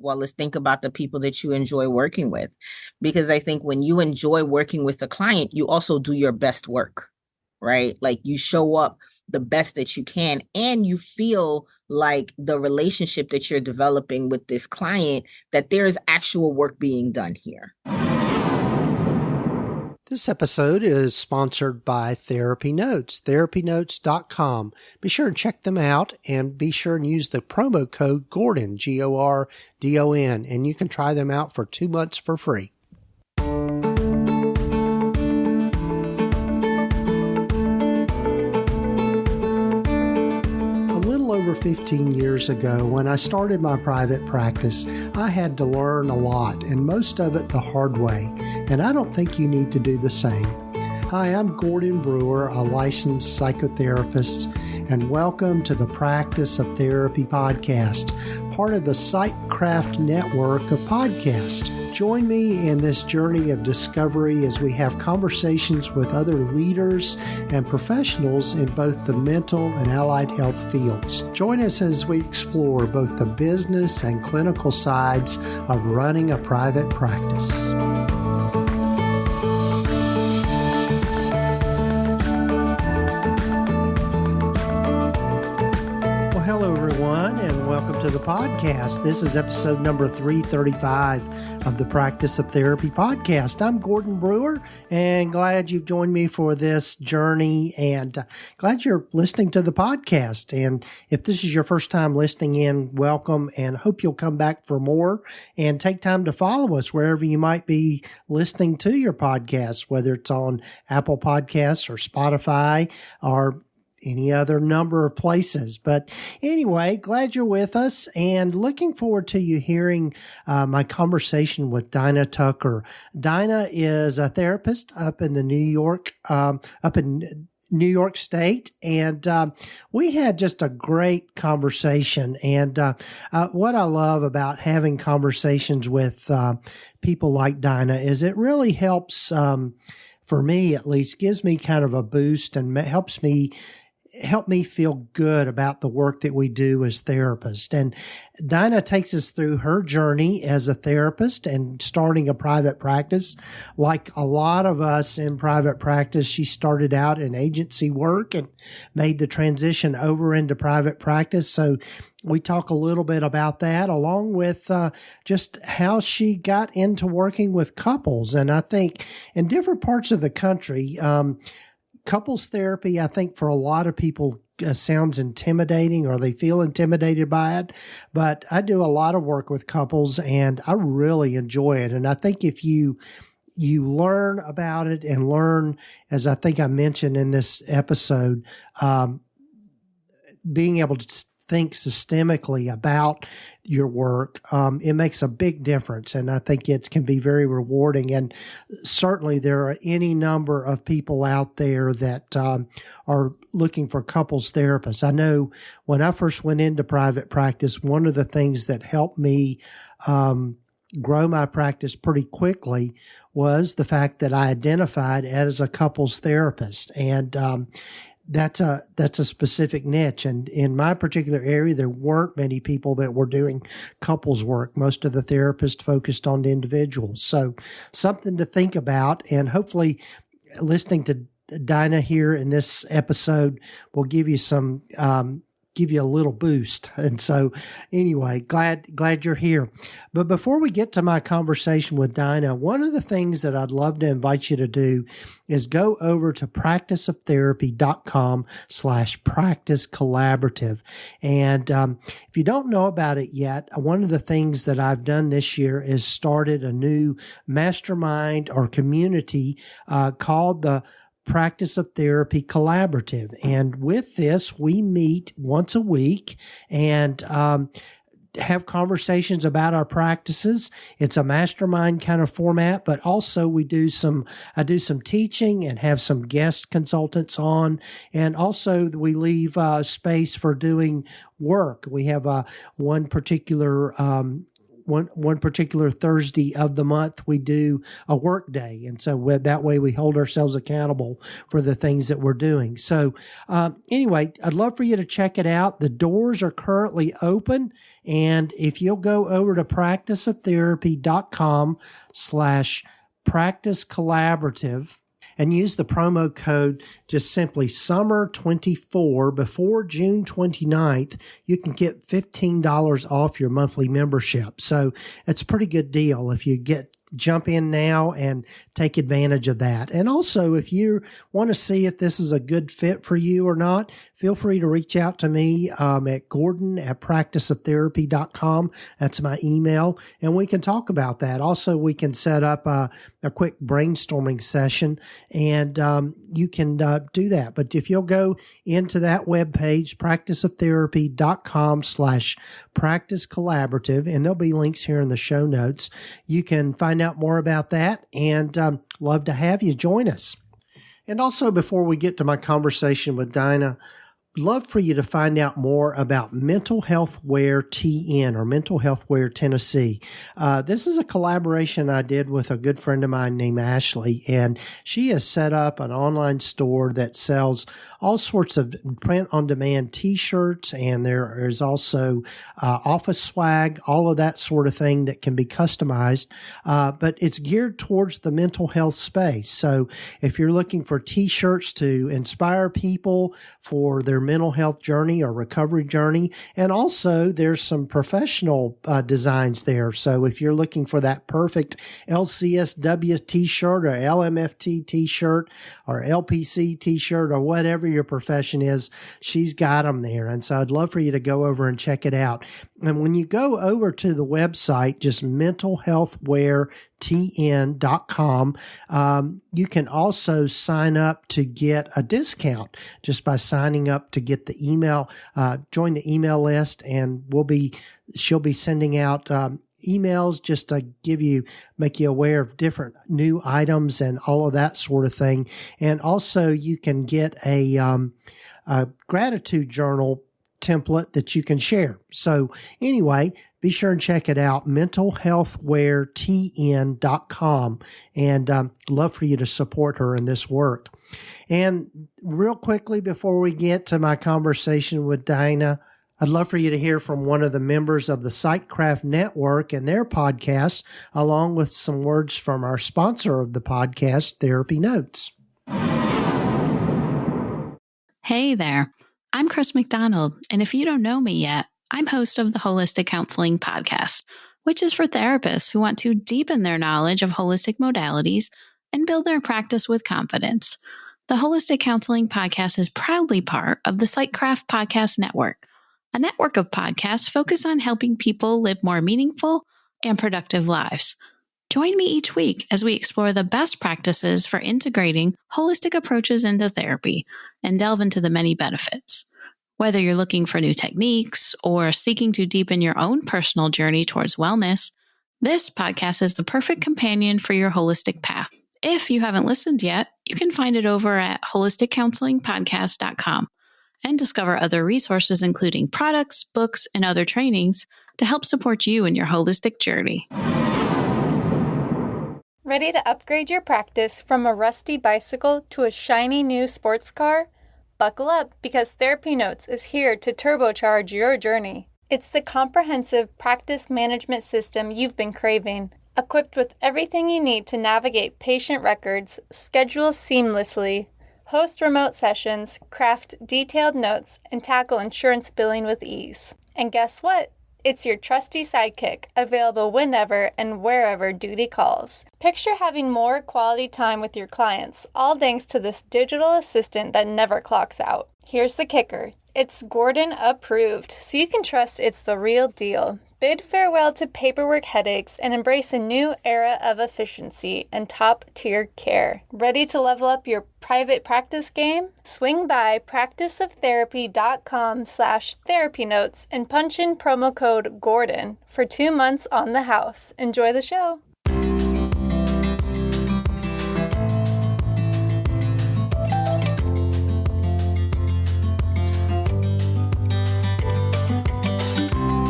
well as think about the people that you enjoy working with. Because I think when you enjoy working with a client, you also do your best work, right? Like you show up the best that you can, and you feel like the relationship that you're developing with this client, that there is actual work being done here. This episode is sponsored by Therapy Notes, therapynotes.com. Be sure and check them out, and be sure and use the promo code Gordon, Gordon, and you can try them out for 2 months for free. Over 15 years ago, when I started my private practice, I had to learn a lot, and most of it the hard way, and I don't think you need to do the same. Hi, I'm Gordon Brewer, a licensed psychotherapist, and welcome to the Practice of Therapy podcast, part of the Psychcraft network of podcasts. Join me in this journey of discovery as we have conversations with other leaders and professionals in both the mental and allied health fields. Join us as we explore both the business and clinical sides of running a private practice. Hello, everyone, and welcome to the podcast. This is episode number 335 of the Practice of Therapy podcast. I'm Gordon Brewer, and glad you've joined me for this journey, and glad you're listening to the podcast. And if this is your first time listening in, welcome, and hope you'll come back for more and take time to follow us wherever you might be listening to your podcast, whether it's on Apple Podcasts or Spotify or any other number of places. But anyway, glad you're with us and looking forward to you hearing my conversation with Dyna Tucker. Dyna is a therapist up in New York State, and we had just a great conversation. And what I love about having conversations with people like Dyna is it really helps, for me at least, gives me kind of a boost and help me feel good about the work that we do as therapists. And Dyna takes us through her journey as a therapist and starting a private practice. Like a lot of us in private practice, she started out in agency work and made the transition over into private practice. So we talk a little bit about that, along with just how she got into working with couples. And I think in different parts of the country, couples therapy, I think for a lot of people sounds intimidating, or they feel intimidated by it. But I do a lot of work with couples and I really enjoy it. And I think if you learn about it and learn, as I think I mentioned in this episode, being able to think systemically about your work, it makes a big difference. And I think it can be very rewarding. And certainly there are any number of people out there that are looking for couples therapists. I know when I first went into private practice, one of the things that helped me grow my practice pretty quickly was the fact that I identified as a couples therapist. And that's a specific niche. And in my particular area, there weren't many people that were doing couples work. Most of the therapists focused on individuals. So something to think about, and hopefully listening to Dyna here in this episode will give you give you a little boost. And so anyway, glad you're here. But before we get to my conversation with Dyna, one of the things that I'd love to invite you to do is go over to practiceoftherapy.com/practice collaborative. And if you don't know about it yet, one of the things that I've done this year is started a new mastermind or community called the Practice of Therapy Collaborative. And with this, we meet once a week and have conversations about our practices. It's a mastermind kind of format, but also I do some teaching and have some guest consultants on. And also we leave space for doing work. We have one particular one particular Thursday of the month, we do a work day. And so that way we hold ourselves accountable for the things that we're doing. So anyway, I'd love for you to check it out. The doors are currently open. And if you'll go over to practiceoftherapy.com/practice collaborative, and use the promo code just simply summer24 before June 29th, you can get $15 off your monthly membership. So it's a pretty good deal if you jump in now and take advantage of that. And also, if you want to see if this is a good fit for you or not, feel free to reach out to me at gordon@practiceoftherapy.com. That's my email, and we can talk about that. Also, we can set up a quick brainstorming session, and you can do that. But if you'll go into that webpage, practiceoftherapy.com/practice collaborative, and there'll be links here in the show notes, you can find out more about that, and love to have you join us. And also, before we get to my conversation with Dyna, love for you to find out more about Mental Health Wear TN, or Mental Health Wear Tennessee. This is a collaboration I did with a good friend of mine named Ashley, and she has set up an online store that sells all sorts of print-on-demand T-shirts, and there is also office swag, all of that sort of thing that can be customized, but it's geared towards the mental health space. So if you're looking for T-shirts to inspire people for their mental health journey or recovery journey, and also there's some professional designs there. So if you're looking for that perfect LCSW T-shirt or LMFT T-shirt or LPC T-shirt or whatever your profession is, she's got them there. And so I'd love for you to go over and check it out. And when you go over to the website, just mentalhealthweartn.com, you can also sign up to get a discount just by signing up to get the email, join the email list, and she'll be sending out emails just to make you aware of different new items and all of that sort of thing. And also you can get a gratitude journal template that you can share. So anyway, be sure and check it out, mentalhealthweartn.com, and love for you to support her in this work. And real quickly, before we get to my conversation with Dyna, I'd love for you to hear from one of the members of the Psychcraft Network and their podcast, along with some words from our sponsor of the podcast, Therapy Notes. Hey there. I'm Chris McDonald, and if you don't know me yet, I'm host of the Holistic Counseling Podcast, which is for therapists who want to deepen their knowledge of holistic modalities and build their practice with confidence. The Holistic Counseling Podcast is proudly part of the Psychcraft Podcast Network, a network of podcasts focused on helping people live more meaningful and productive lives. Join me each week as we explore the best practices for integrating holistic approaches into therapy and delve into the many benefits. Whether you're looking for new techniques or seeking to deepen your own personal journey towards wellness, this podcast is the perfect companion for your holistic path. If you haven't listened yet, you can find it over at holisticcounselingpodcast.com and discover other resources, including products, books, and other trainings to help support you in your holistic journey. Ready to upgrade your practice from a rusty bicycle to a shiny new sports car? Buckle up, because Therapy Notes is here to turbocharge your journey. It's the comprehensive practice management system you've been craving, equipped with everything you need to navigate patient records, schedule seamlessly, host remote sessions, craft detailed notes, and tackle insurance billing with ease. And guess what? It's your trusty sidekick, available whenever and wherever duty calls. Picture having more quality time with your clients, all thanks to this digital assistant that never clocks out. Here's the kicker. It's Gordon approved, so you can trust it's the real deal. Bid farewell to paperwork headaches and embrace a new era of efficiency and top-tier care. Ready to level up your private practice game? Swing by practiceoftherapy.com/therapy notes and punch in promo code GORDON for 2 months on the house. Enjoy the show.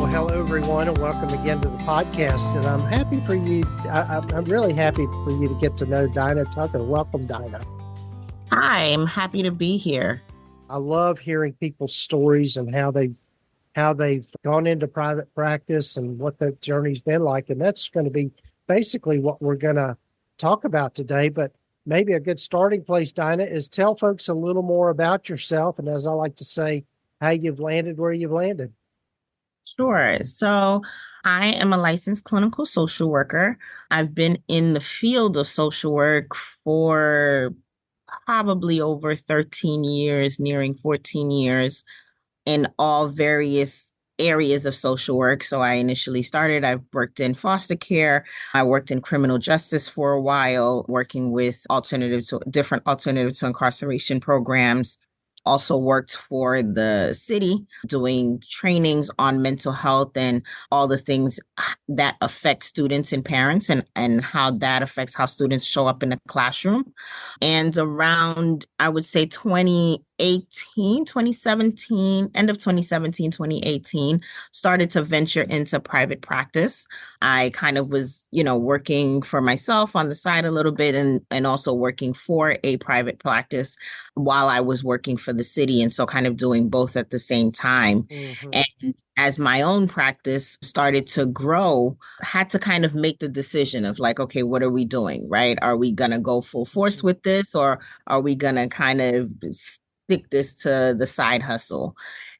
Hello, everyone, and welcome again to the podcast. And I'm happy for you. I'm really happy for you to get to know Dyna Tucker. Welcome, Dyna. Hi, I'm happy to be here. I love hearing people's stories and how they've gone into private practice and what that journey's been like. And that's going to be basically what we're going to talk about today. But maybe a good starting place, Dyna, is tell folks a little more about yourself. And as I like to say, how you've landed where you've landed. Sure. So I am a licensed clinical social worker. I've been in the field of social work for probably over 13 years, nearing 14 years in all various areas of social work. So I worked in foster care. I worked in criminal justice for a while, working with different alternative to incarceration programs. Also worked for the city doing trainings on mental health and all the things that affect students and parents and how that affects how students show up in the classroom. And around, I would say 2017, end of 2017, 2018, started to venture into private practice. I kind of was, working for myself on the side a little bit and also working for a private practice while I was working for the city. And so kind of doing both at the same time. Mm-hmm. And as my own practice started to grow, had to kind of make the decision of like, okay, what are we doing, right? Are we going to go full force with this, or are we going to kind of stick this to the side hustle?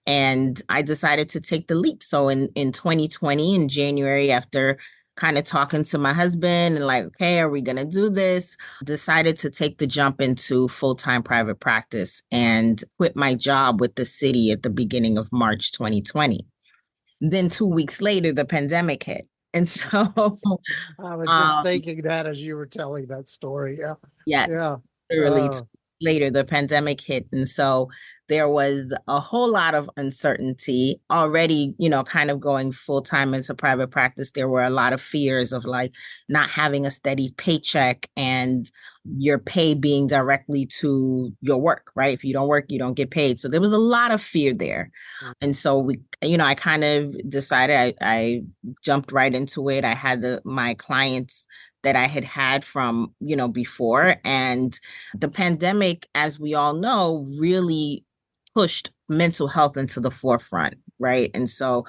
And I decided to take the leap. So in 2020, in January, after kind of talking to my husband and like, okay, are we going to do this? Decided to take the jump into full-time private practice and quit my job with the city at the beginning of March 2020. Then 2 weeks later, the pandemic hit. And so I was just thinking that as you were telling that story. Yeah. yes, Yeah. literally 2 weeks later, the pandemic hit. And so there was a whole lot of uncertainty already, kind of going full time into private practice. There were a lot of fears of like not having a steady paycheck and your pay being directly to your work, right? If you don't work, you don't get paid. So there was a lot of fear there. And so I kind of decided I jumped right into it. I had my clients that I had from, before. And the pandemic, as we all know, really pushed mental health into the forefront, right? And so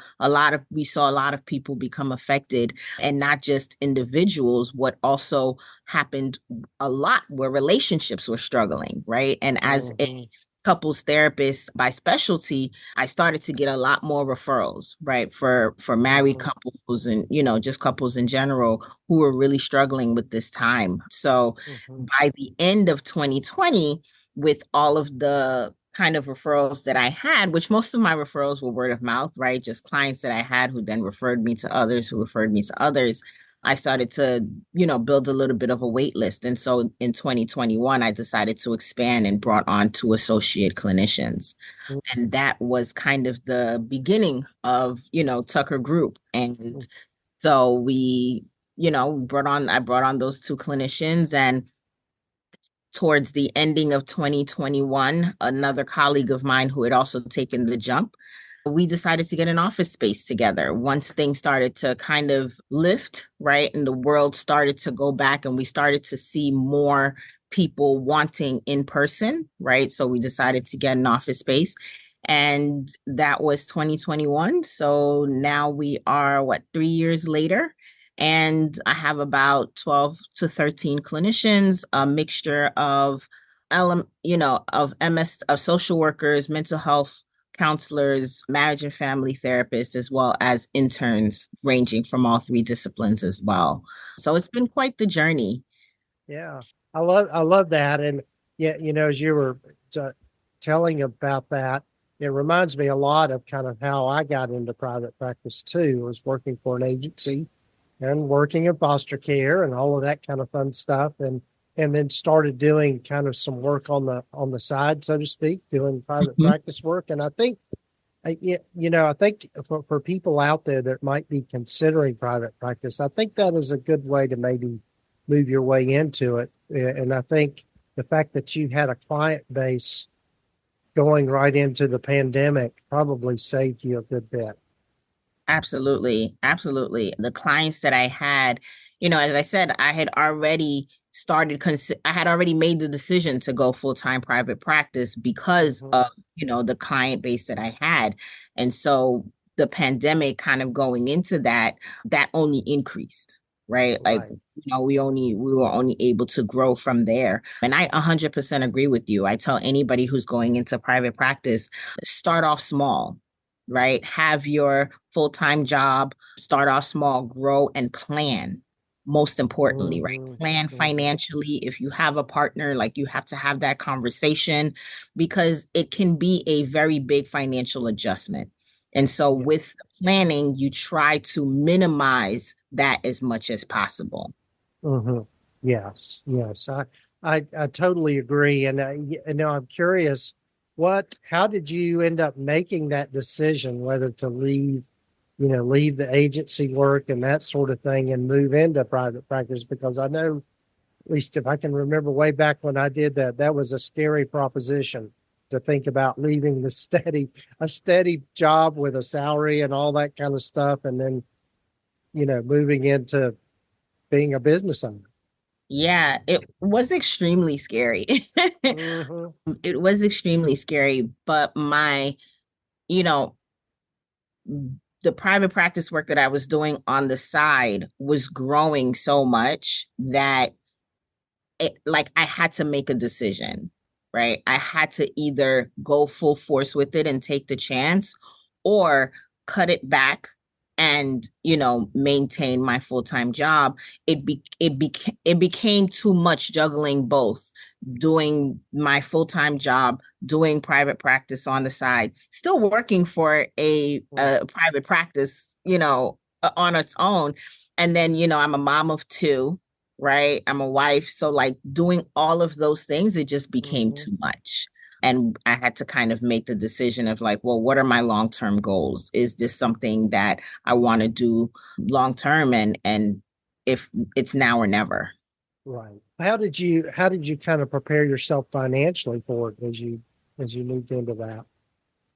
we saw a lot of people become affected, and not just individuals. What also happened a lot where relationships were struggling, right? And as a couples therapist by specialty, I started to get a lot more referrals, right? For married couples and, just couples in general who were really struggling with this time. So by the end of 2020, with all of the kind of referrals that I had, which most of my referrals were word of mouth, right? Just clients that I had who then referred me to others who referred me to others. I started to, build a little bit of a wait list. And so in 2021, I decided to expand and brought on 2 associate clinicians. And that was kind of the beginning of, Tucker Group. And so I brought on those 2 clinicians, and towards the ending of 2021, another colleague of mine who had also taken the jump, we decided to get an office space together once things started to kind of lift, right? And the world started to go back and we started to see more people wanting in person, right? So we decided to get an office space. And that was 2021. So now we are, 3 years later? And I have about 12 to 13 clinicians, a mixture of of social workers, mental health counselors, marriage and family therapists, as well as interns ranging from all 3 disciplines as well. So it's been quite the journey. Yeah, I love that. And yeah, as you were telling about that, it reminds me a lot of kind of how I got into private practice too. I was working for an agency and working in foster care and all of that kind of fun stuff. And then started doing kind of some work on the side, so to speak, doing private practice work. And I think, I think for people out there that might be considering private practice, I think that is a good way to maybe move your way into it. And I think the fact that you had a client base going right into the pandemic probably saved you a good bit. Absolutely. Absolutely. The clients that I had, as I said, I had already made the decision to go full-time private practice because Mm-hmm. of, the client base that I had. And so the pandemic kind of going into that only increased, right? Like, Right. we were only able to grow from there. And I 100% agree with you. I tell anybody who's going into private practice, start off small, right? Have your full-time job, start off small, grow and plan. Most importantly, right? Mm-hmm. Plan Mm-hmm. financially. If you have a partner, like you have to have that conversation because it can be a very big financial adjustment. And so Yeah. with planning, you try to minimize that as much as possible. Mm-hmm. Yes. Yes. I totally agree. And now I'm curious, how did you end up making that decision whether to leave the agency work and that sort of thing and move into private practice? Because I know, at least if I can remember way back when I did that, that was a scary proposition to think about leaving a steady job with a salary and all that kind of stuff, and then, moving into being a business owner. Yeah, it was extremely scary. Mm-hmm. It was extremely scary, but you know, the private practice work that I was doing on the side was growing so much that like I had to make a decision, right? I had to either go full force with it and take the chance or cut it back and, maintain my full-time job. It became too much juggling both, doing my full-time job, doing private practice on the side, still working for a private practice, on its own. And then, I'm a mom of two, right? I'm a wife. So, like, doing all of those things, it just became Mm-hmm. too much. And I had to kind of make the decision of like, well, what are my long-term goals? Is this something that I want to do long term? And if it's now or never. Right. How did you kind of prepare yourself financially for it as you moved into that?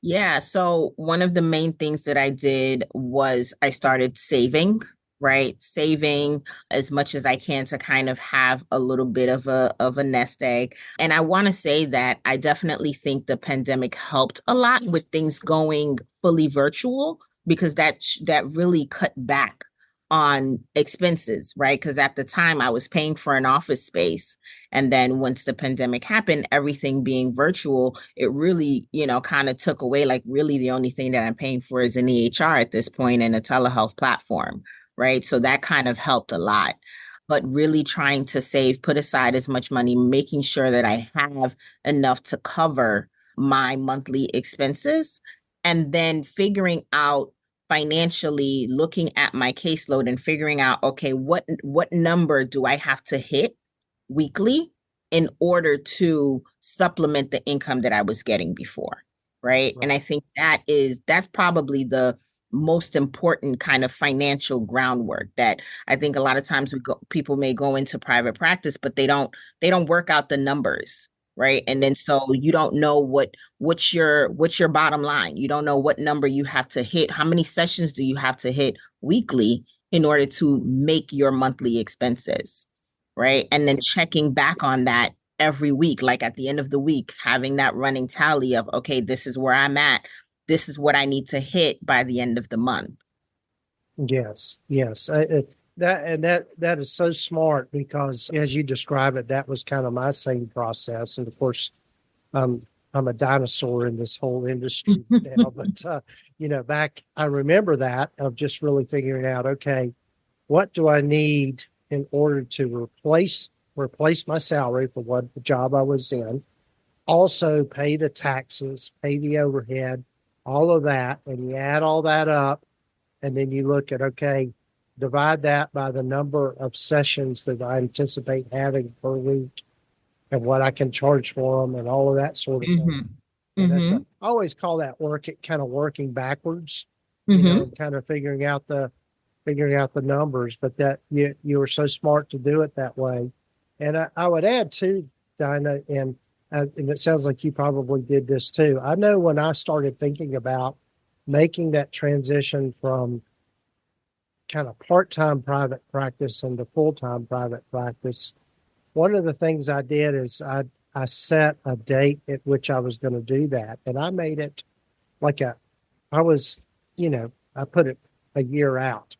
Yeah. So one of the main things that I did was I started saving, right? Saving as much as I can to kind of have a little bit of a nest egg. And I want to say that I definitely think the pandemic helped a lot with things going fully virtual because that really cut back on expenses, right? Because at the time I was paying for an office space, and then once the pandemic happened, everything being virtual, it really, kind of took away, like, really the only thing that I'm paying for is an EHR at this point and a telehealth platform, right? So that kind of helped a lot. But really trying to save, put aside as much money, making sure that I have enough to cover my monthly expenses, and then figuring out financially, looking at my caseload and figuring out, okay, what number do I have to hit weekly in order to supplement the income that I was getting before, right? And Right. I think that's probably the most important kind of financial groundwork that I think a lot of times people may go into private practice, but they don't work out the numbers, right? And then so you don't know what's your bottom line. You don't know what number you have to hit. How many sessions do you have to hit weekly in order to make your monthly expenses? Right. And then Yes. checking back on that every week, like at the end of the week, having that running tally of, okay, this is where I'm at. This is what I need to hit by the end of the month. Yes. Yes. That is so smart because, as you describe it, that was kind of my same process. And of course, I'm a dinosaur in this whole industry now. But back I remember that of just really figuring out, okay, what do I need in order to replace my salary for what the job I was in, also pay the taxes, pay the overhead, all of that, and you add all that up, and then you look at, okay, divide that by the number of sessions that I anticipate having per week and what I can charge for them and all of that sort of thing. Mm-hmm. And Mm-hmm. I always call that kind of working backwards, Mm-hmm. and kind of figuring out the numbers, but that you were so smart to do it that way. And I would add too, Dinah, and it sounds like you probably did this too. I know when I started thinking about making that transition from kind of part-time private practice into full-time private practice, one of the things I did is I set a date at which I was going to do that. And I made it like I was, I put it a year out.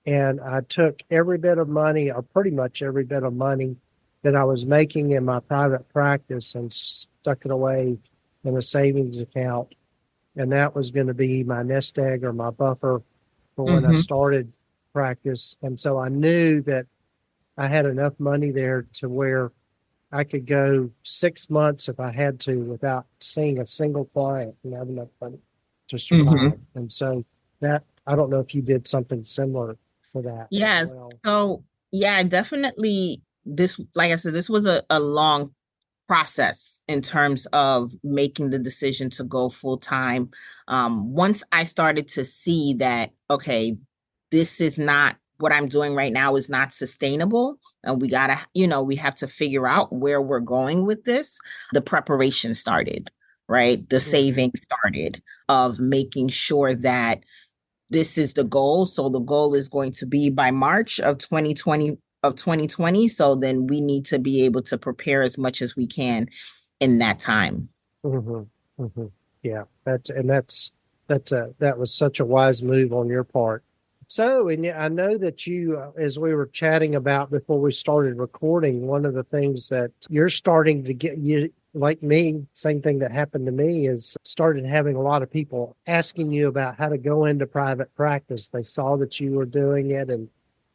And I took every bit of money, or pretty much every bit of money that I was making in my private practice, and stuck it away in a savings account. And that was going to be my nest egg or my buffer for when I Mm-hmm. started practice. And so I knew that I had enough money there to where I could go 6 months if I had to without seeing a single client and have enough money to Mm-hmm. survive. And so that, I don't know if you did something similar for that as Yeah. well. So yeah, definitely this, like I said, this was a long process in terms of making the decision to go full time. Once I started to see that, okay, this is not what I'm doing right now is not sustainable. And we gotta, we have to figure out where we're going with this. The preparation started, right? The Mm-hmm. saving started of making sure that this is the goal. So the goal is going to be by March of 2020. So then we need to be able to prepare as much as we can in that time. Mm-hmm. Mm-hmm. Yeah, that was such a wise move on your part. So, and I know that you, as we were chatting about before we started recording, one of the things that you're starting to get, you like me, same thing that happened to me, is started having a lot of people asking you about how to go into private practice. They saw that you were doing it and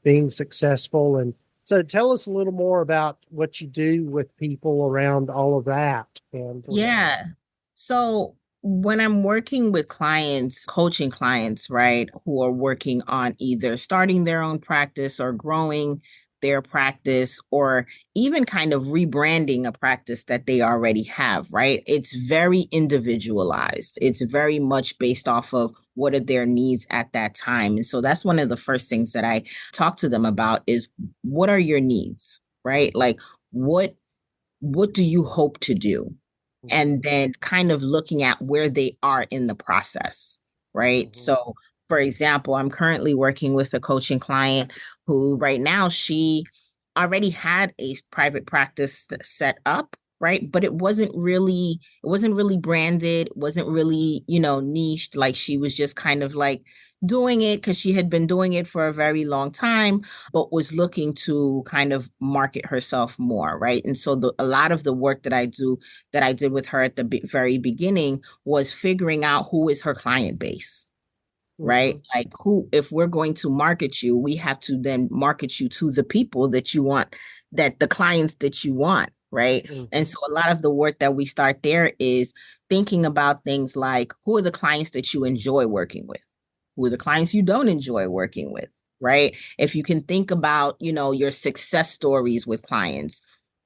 being successful. And so tell us a little more about what you do with people around all of that. And Yeah. So when I'm working with clients, coaching clients, right, who are working on either starting their own practice or growing their practice or even kind of rebranding a practice that they already have, right? It's very individualized. It's very much based off of what are their needs at that time. And so that's one of the first things that I talk to them about is what are your needs, right? Like what do you hope to do? And Mhm, then kind of looking at where they are in the process, right? mhm, So, for example, I'm currently working with a coaching client who right now she already had a private practice set up, right? But it wasn't really branded, it wasn't really, niched. Like she was just kind of like doing it because she had been doing it for a very long time but was looking to kind of market herself more, right? And so a lot of the work that I did with her at the very beginning was figuring out who is her client base, right? mhm, Like who, if we're going to market you, we have to then market you to the people that you want, that the clients that you want, right? And mhm, so a lot of the work that we start there is thinking about things like who are the clients that you enjoy working with? Who are the clients you don't enjoy working with? Right. If you can think about, your success stories with clients,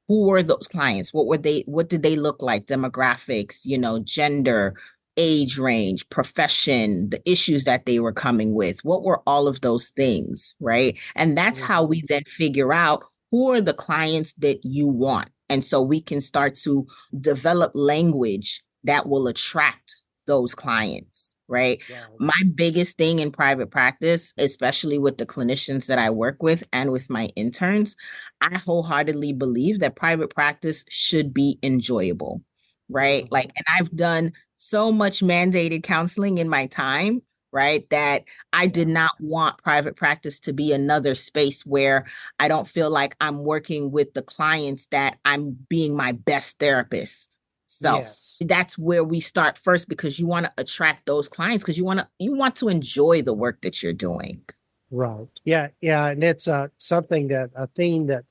who were those clients? What did they look like? Demographics, gender, age range, profession, the issues that they were coming with. What were all of those things, right? And that's how mhm. we then figure out who are the clients that you want. And so we can start to develop language that will attract those clients, right? Right. My biggest thing in private practice, especially with the clinicians that I work with and with my interns, I wholeheartedly believe that private practice should be enjoyable, right? Mhm, Like, and I've done so much mandated counseling in my time, right? That I did yeah. not want private practice to be another space where I don't feel like I'm working with the clients that I'm being my best therapist self. Yes. That's where we start first because you want to attract those clients because you want to enjoy the work that you're doing. Right. Yeah. Yeah. And it's something that a theme that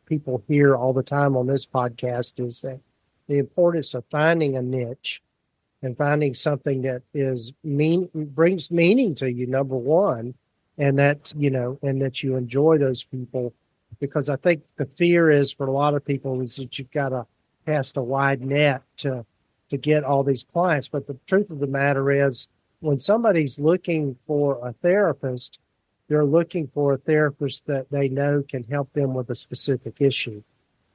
people hear all the time on this podcast is that the importance of finding a niche and finding something that brings meaning to you, number one, and that you enjoy those people. Because I think the fear is for a lot of people is that you've got to cast a wide net to get all these clients. But the truth of the matter is when somebody's looking for a therapist, they're looking for a therapist that they know can help them with a specific issue.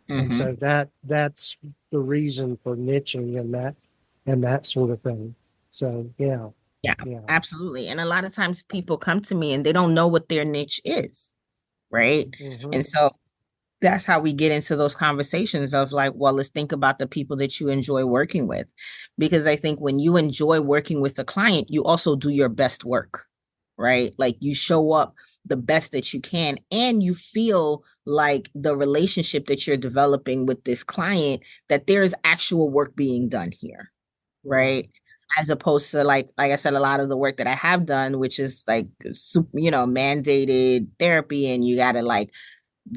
And Mm-hmm. so that's the reason for niching and that sort of thing. So yeah, Yeah, yeah. absolutely. And a lot of times people come to me and they don't know what their niche is, right? Hmm. And so that's how we get into those conversations of like, well, let's think about the people that you enjoy working with. Because I think when you enjoy working with a client, you also do your best work, right? Like you show up the best that you can and you feel like the relationship that you're developing with this client, that there is actual work being done here, Right. right? As opposed to like I said, a lot of the work that I have done, which is like mandated therapy, and you got to like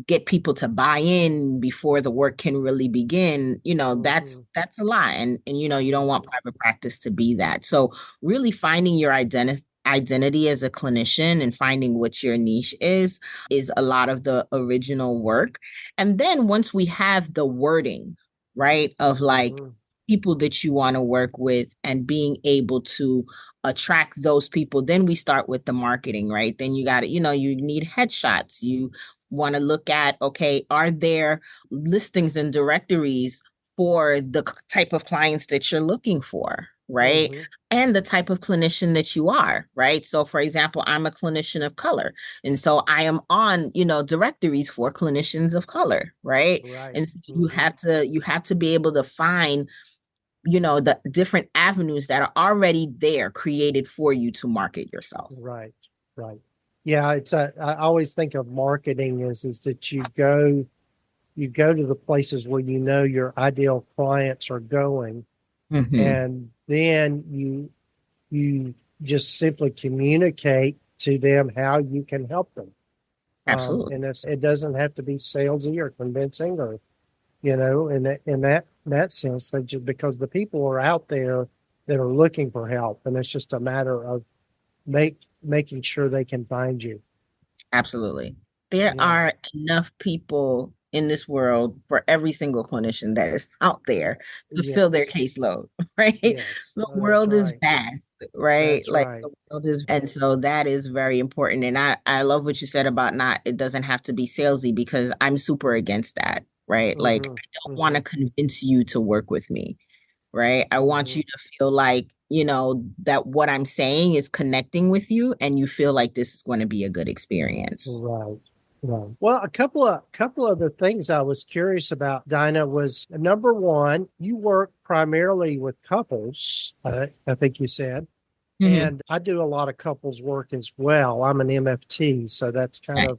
get people to buy in before the work can really begin, Hmm. that's a lot. And you don't want Hmm. private practice to be that. So really finding your identity as a clinician and finding what your niche is a lot of the original work. And then once we have the wording, right, of like Hmm. people that you want to work with and being able to attract those people, then we start with the marketing, right? Then you got to, you need headshots. You want to look at, okay, are there listings and directories for the type of clients that you're looking for, right? Hmm. And the type of clinician that you are, right? So for example, I'm a clinician of color. And so I am on, directories for clinicians of color, right? Right. And Hmm. you have to be able to find, the different avenues that are already there created for you to market yourself. Right. Right. Yeah, I always think of marketing is that you go to the places where you know your ideal clients are going, Hmm. and then you just simply communicate to them how you can help them. Absolutely. And it doesn't have to be salesy or convincing, or in that sense, that just because the people are out there that are looking for help, and it's just a matter of making sure they can find you. Absolutely. There Yeah. are enough people in this world for every single clinician that is out there to fill their Yes. caseload, right? Yes. The Oh, that's world is right. vast, right? That's Like right. the world is, and so that is very important. And I love what you said about not, it doesn't have to be salesy, because I'm super against that, right? Like Mm-hmm. I don't want Mm-hmm. to convince you to work with me, right? I want Mm-hmm. you to feel like, that what I'm saying is connecting with you and you feel like this is going to be a good experience. Right. Right. Well, a couple of the things I was curious about, Dinah, was number one, you work primarily with couples, I think you said, Hmm. and I do a lot of couples work as well. I'm an MFT, so that's kind Right. of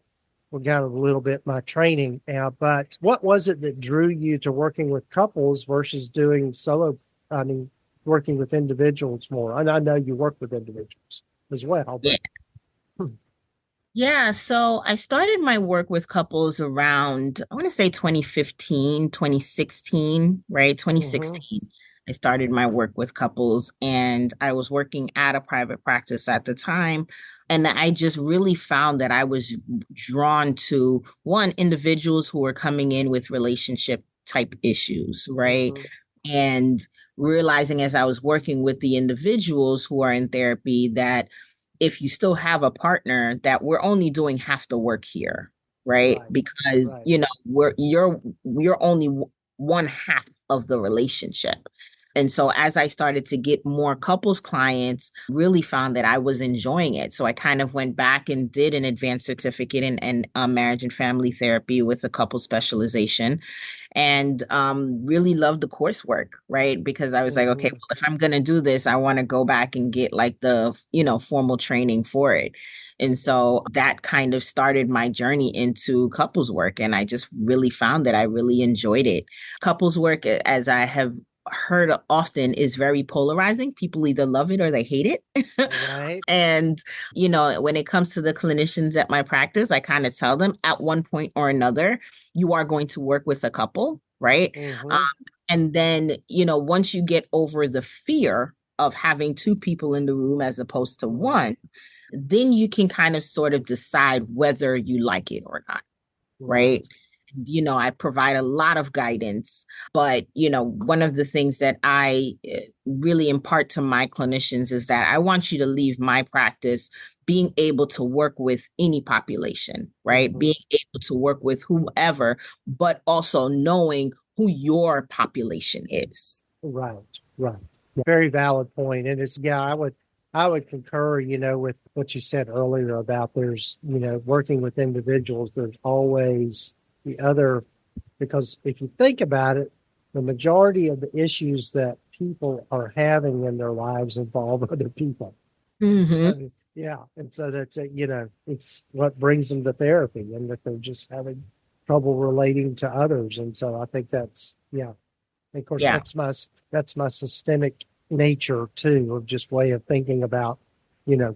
we got a little bit my training now. But what was it that drew you to working with couples versus doing solo? I mean, working with individuals more. And I know you work with individuals as well, Yeah. but Yeah, so I started my work with couples around, I want to say 2015, 2016, right? hmm. 2016. I started my work with couples and I was working at a private practice at the time. And I just really found that I was drawn to one, individuals who were coming in with relationship type issues, right? Hmm. And realizing as I was working with the individuals who are in therapy that if you still have a partner, that we're only doing half the work here, right? Right, Because right. you're only one half of the relationship. And so as I started to get more couples clients, really found that I was enjoying it. So I kind of went back and did an advanced certificate in marriage and family therapy with a couple specialization, and really loved the coursework, right? Because I was like, okay, Hmm. well, if I'm going to do this, I want to go back and get like the, formal training for it. And so that kind of started my journey into couples work. And I just really found that I really enjoyed it. Couples work, as I have heard often, is very polarizing. People either love it or they hate it. Right. And, when it comes to the clinicians at my practice, I kind of tell them at one point or another, you are going to work with a couple, right? Um, Hmm. and then, once you get over the fear of having two people in the room as opposed to Hmm. one, then you can kind of sort of decide whether you like it or not, right? Right. I provide a lot of guidance, but, one of the things that I really impart to my clinicians is that I want you to leave my practice being able to work with any population, right? Hmm. Being able to work with whomever, but also knowing who your population is. Right. Right. Very valid point. And it's, yeah, I would concur, with what you said earlier about there's, working with individuals, there's always the other, because if you think about it, the majority of the issues that people are having in their lives involve other people. And Mm-hmm. so, yeah. And so that's, it's what brings them to therapy, and that they're just having trouble relating to others. And so I think that's, yeah. And of course, Yeah. that's my systemic nature too, of just way of thinking about,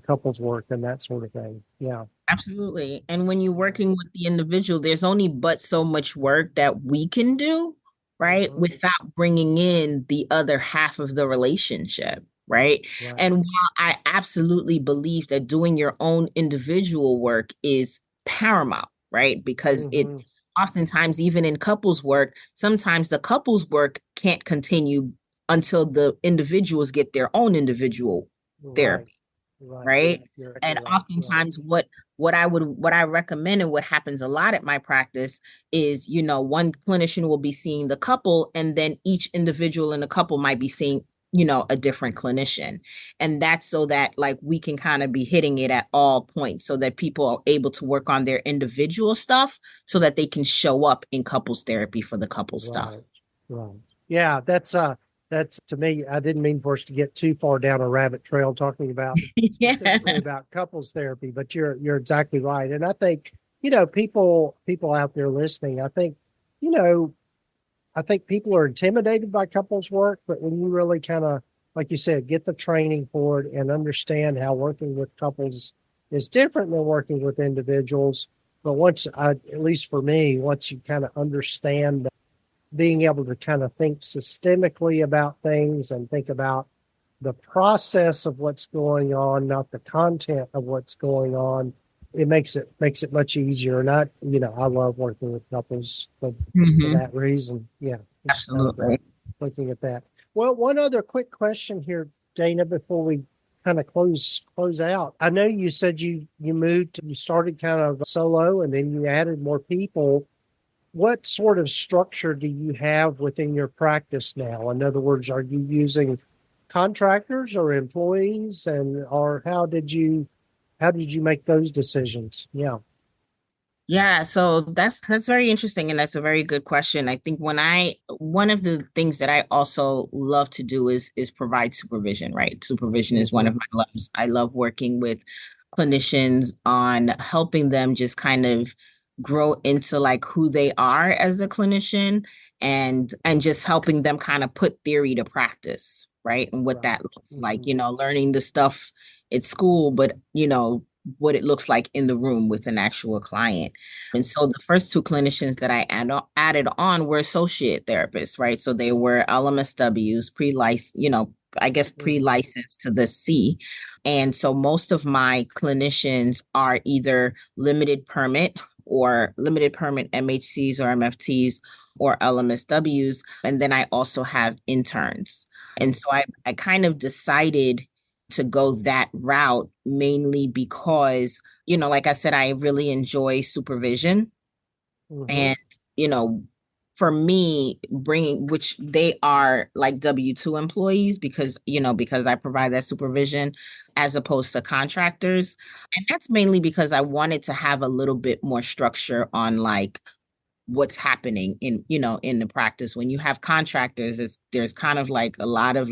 couples work and that sort of thing. Yeah. Absolutely. And when you're working with the individual, there's only but so much work that we can do, right? Hmm. Without bringing in the other half of the relationship, right? Right. And while I absolutely believe that doing your own individual work is paramount, right? Because it Hmm. oftentimes, even in couples work, sometimes the couples work can't continue until the individuals get their own individual Right. therapy, Right. right? You're exactly And right. Yeah. oftentimes what I recommend and what happens a lot at my practice is, one clinician will be seeing the couple, and then each individual in the couple might be seeing, a different clinician. And that's so that like we can kind of be hitting it at all points so that people are able to work on their individual stuff so that they can show up in couples therapy for the couple stuff. Right. Right. Yeah. That's to me, I didn't mean for us to get too far down a rabbit trail talking about Yeah. specifically about couples therapy, but you're exactly right. And I think, people out there listening, you know, I think people are intimidated by couples work, but when you really kind of, like you said, get the training for it and understand how working with couples is different than working with individuals. But at least for me, once you kind of understand being able to kind of think systemically about things and think about the process of what's going on, not the content of what's going on, it makes it much easier. And I love working with couples for Hmm. that reason. Yeah, just kind of Absolutely. looking at that. Well, one other quick question here, Dana, before we kind of close out. I know you said you started kind of solo, and then you added more people. What sort of structure do you have within your practice now? In other words, are you using contractors or employees, and or how did you make those decisions? Yeah. Yeah, so that's very interesting, and that's a very good question. I think one of the things that I also love to do is provide supervision, right? Supervision is one Hmm. of my loves. I love working with clinicians on helping them just kind of grow into like who they are as a clinician, and just helping them kind of put theory to practice, right? And what Right. that looks like, Hmm. learning the stuff at school, but what it looks like in the room with an actual client. And so the first two clinicians that added on were associate therapists, right? So they were LMSWs, pre-licensed, I guess Hmm. pre-licensed to the C. And so most of my clinicians are either limited permit MHCs or MFTs or LMSWs. And then I also have interns. And so I kind of decided to go that route mainly because, like I said, I really enjoy supervision. Hmm. And, you know, for me, bringing, which they are like W-2 employees because I provide that supervision as opposed to contractors. And that's mainly because I wanted to have a little bit more structure on like what's happening in the practice. When you have contractors, there's kind of like a lot of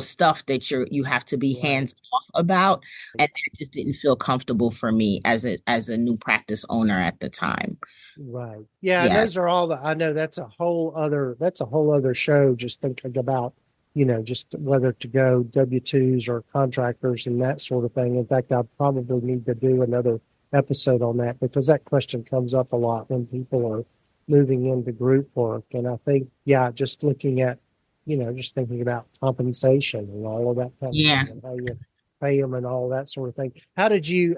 stuff that you have to be Right. hands off about, and that just didn't feel comfortable for me as a new practice owner at the time. Right. Yeah, and Yeah. those are all I know that's a whole other show, just thinking about, just whether to go W-2s or contractors and that sort of thing. In fact, I probably need to do another episode on that, because that question comes up a lot when people are moving into group work. And I think, yeah, just looking at, just thinking about compensation and all of that kind of Yeah. thing, and how you pay them and all that sort of thing. How did you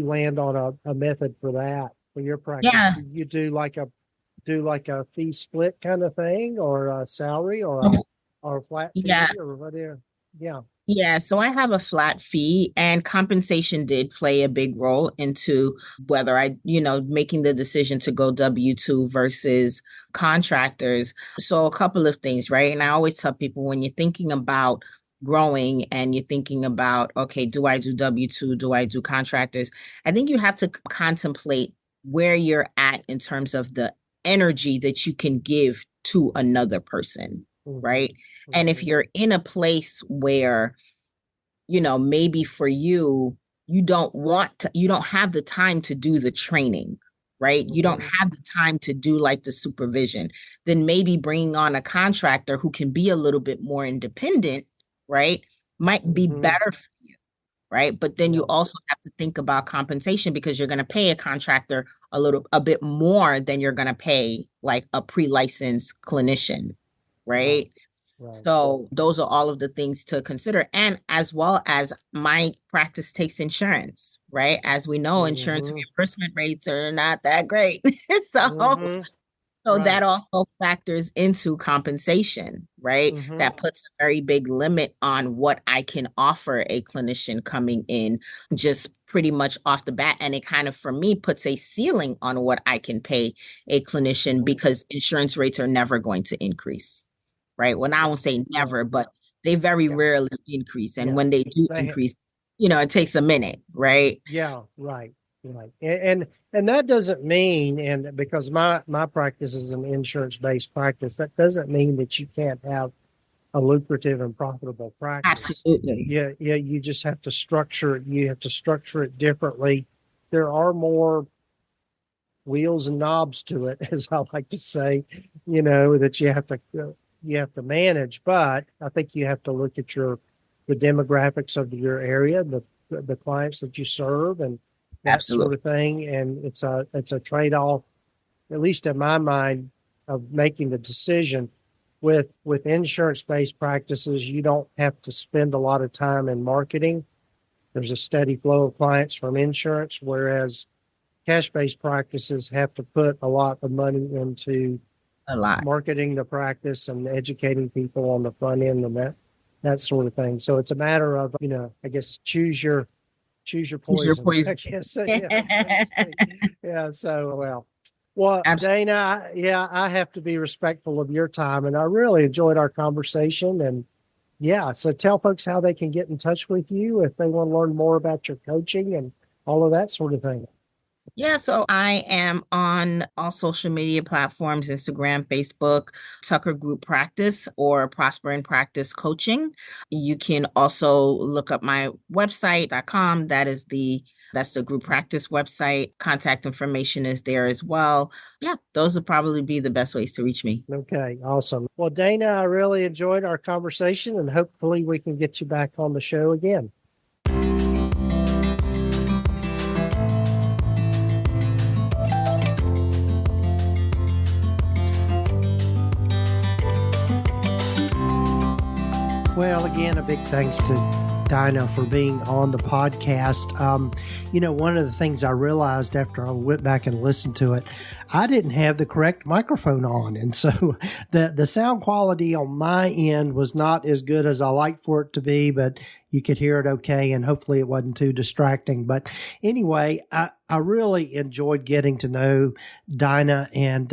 land on a method for that for your practice? Yeah. Do you do like a fee split kind of thing, or a salary, Oh, or a flat yeah. fee, or whatever? Yeah. Yeah, so I have a flat fee, and compensation did play a big role into whether making the decision to go W-2 versus contractors. So a couple of things, right? And I always tell people when you're thinking about growing and you're thinking about, okay, do I do W-2? Do I do contractors? I think you have to contemplate where you're at in terms of the energy that you can give to another person, right? And if you're in a place where, maybe for you, you don't have the time to do the training, right? You don't have the time to do like the supervision, then maybe bringing on a contractor who can be a little bit more independent, right, might be better for you, right? But then you also have to think about compensation because you're going to pay a contractor a bit more than you're going to pay like a pre-licensed clinician, right? Right. So those are all of the things to consider. And as well as my practice takes insurance, right? As we know, insurance reimbursement rates are not that great. So Right. that also factors into compensation, right? That puts a very big limit on what I can offer a clinician coming in just pretty much off the bat. And it kind of, for me, puts a ceiling on what I can pay a clinician because insurance rates are never going to increase, right? Well, I won't say never, but they very rarely increase. And when they do increase, it takes a minute, right? Yeah, right. Right. And that doesn't mean, and because my practice is an insurance-based practice, that doesn't mean that you can't have a lucrative and profitable practice. Absolutely. Yeah, you just have to structure it. You have to structure it differently. There are more wheels and knobs to it, as I like to say, that you have to manage. But I think you have to look at the demographics of your area, the clients that you serve, and that Absolutely. sort of thing. And it's a trade-off, at least in my mind, of making the decision. With insurance-based practices, you don't have to spend a lot of time in marketing. There's a steady flow of clients from insurance, whereas cash-based practices have to put a lot of money into marketing the practice and educating people on the front end and that sort of thing. So it's a matter of, I guess, choose your poison. I guess. Yeah. So, well, Absolutely. Dana, I have to be respectful of your time, and I really enjoyed our conversation. And so tell folks how they can get in touch with you if they want to learn more about your coaching and all of that sort of thing. Yeah, so I am on all social media platforms, Instagram, Facebook, Tucker Group Practice or Prosper in Practice Coaching. You can also look up my website.com. That's the group practice website. Contact information is there as well. Yeah, those would probably be the best ways to reach me. Okay, awesome. Well, Dana, I really enjoyed our conversation, and hopefully we can get you back on the show again. Well, again, a big thanks to Dyna for being on the podcast. One of the things I realized after I went back and listened to it, I didn't have the correct microphone on. And so the sound quality on my end was not as good as I like for it to be, but you could hear it okay. And hopefully it wasn't too distracting. But anyway, I really enjoyed getting to know Dyna and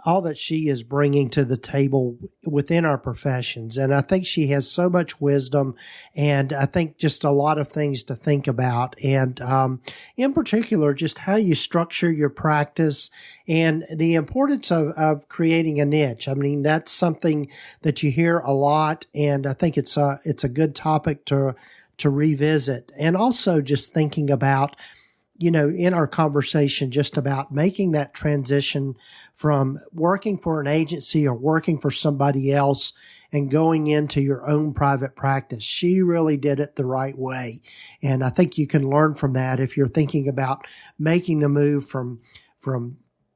all that she is bringing to the table within our professions. And I think she has so much wisdom, and I think just a lot of things to think about. And in particular, just how you structure your practice and the importance of creating a niche. I mean, that's something that you hear a lot, and I think it's a good topic to revisit. And also just thinking about, in our conversation, just about making that transition from working for an agency or working for somebody else and going into your own private practice. She really did it the right way. And I think you can learn from that if you're thinking about making the move from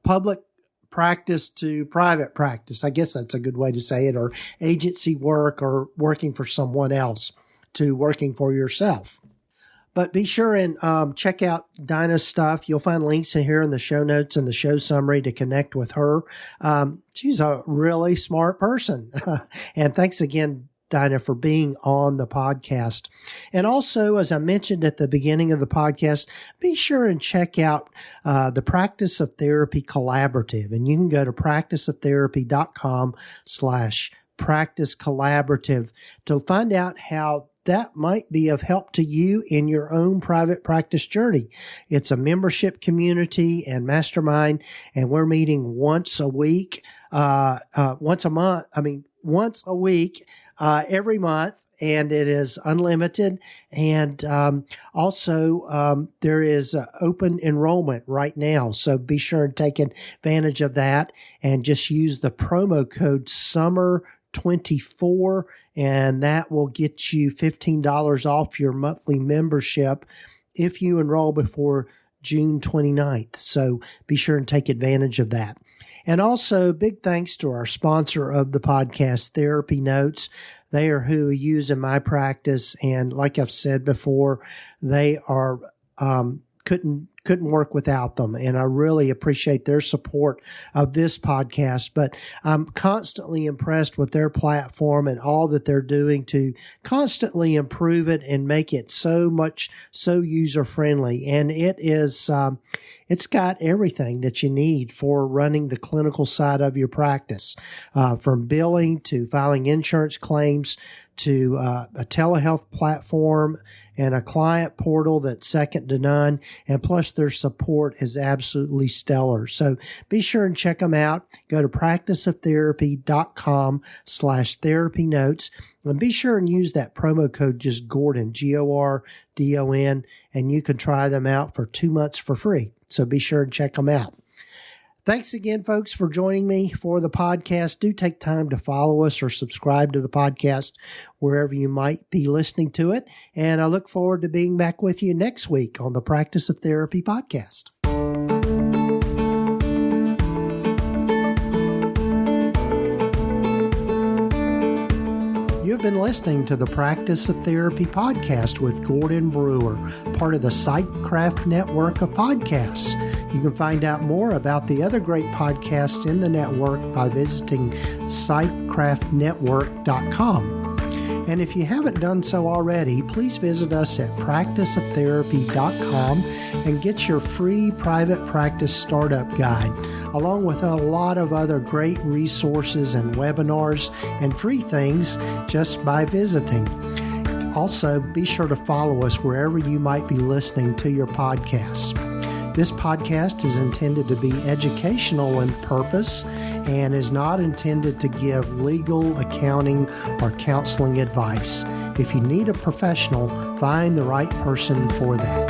public practice to private practice. I guess that's a good way to say it, or agency work or working for someone else to working for yourself. But be sure and check out Dyna's stuff. You'll find links in here in the show notes and the show summary to connect with her. She's a really smart person. And thanks again, Dyna, for being on the podcast. And also, as I mentioned at the beginning of the podcast, be sure and check out the Practice of Therapy Collaborative. And you can go to practiceoftherapy.com/ Practice Collaborative to find out how that might be of help to you in your own private practice journey. It's a membership community and mastermind, and we're meeting once a week, once a week, every month. And it is unlimited. And also, there is open enrollment right now. So be sure and take advantage of that and just use the promo code SUMMER24, and that will get you $15 off your monthly membership if you enroll before June 29th. So be sure and take advantage of that. And also, big thanks to our sponsor of the podcast, Therapy Notes. They are who I use in my practice, and like I've said before, they are couldn't work without them, and I really appreciate their support of this podcast. But I'm constantly impressed with their platform and all that they're doing to constantly improve it and make it so user friendly. And it is it's got everything that you need for running the clinical side of your practice, from billing to filing insurance claims to a telehealth platform and a client portal that's second to none. And plus their support is absolutely stellar. So be sure and check them out. Go to practiceoftherapy.com/therapy notes, and be sure and use that promo code, just Gordon, GORDON, and you can try them out for 2 months for free. So be sure and check them out. Thanks again, folks, for joining me for the podcast. Do take time to follow us or subscribe to the podcast wherever you might be listening to it. And I look forward to being back with you next week on the Practice of Therapy podcast. You've been listening to the Practice of Therapy podcast with Gordon Brewer, part of the PsychCraft network of podcasts. You can find out more about the other great podcasts in the network by visiting psychcraftnetwork.com. And if you haven't done so already, please visit us at practiceoftherapy.com and get your free private practice startup guide, along with a lot of other great resources and webinars and free things just by visiting. Also, be sure to follow us wherever you might be listening to your podcasts. This podcast is intended to be educational in purpose and is not intended to give legal, accounting, or counseling advice. If you need a professional, find the right person for that.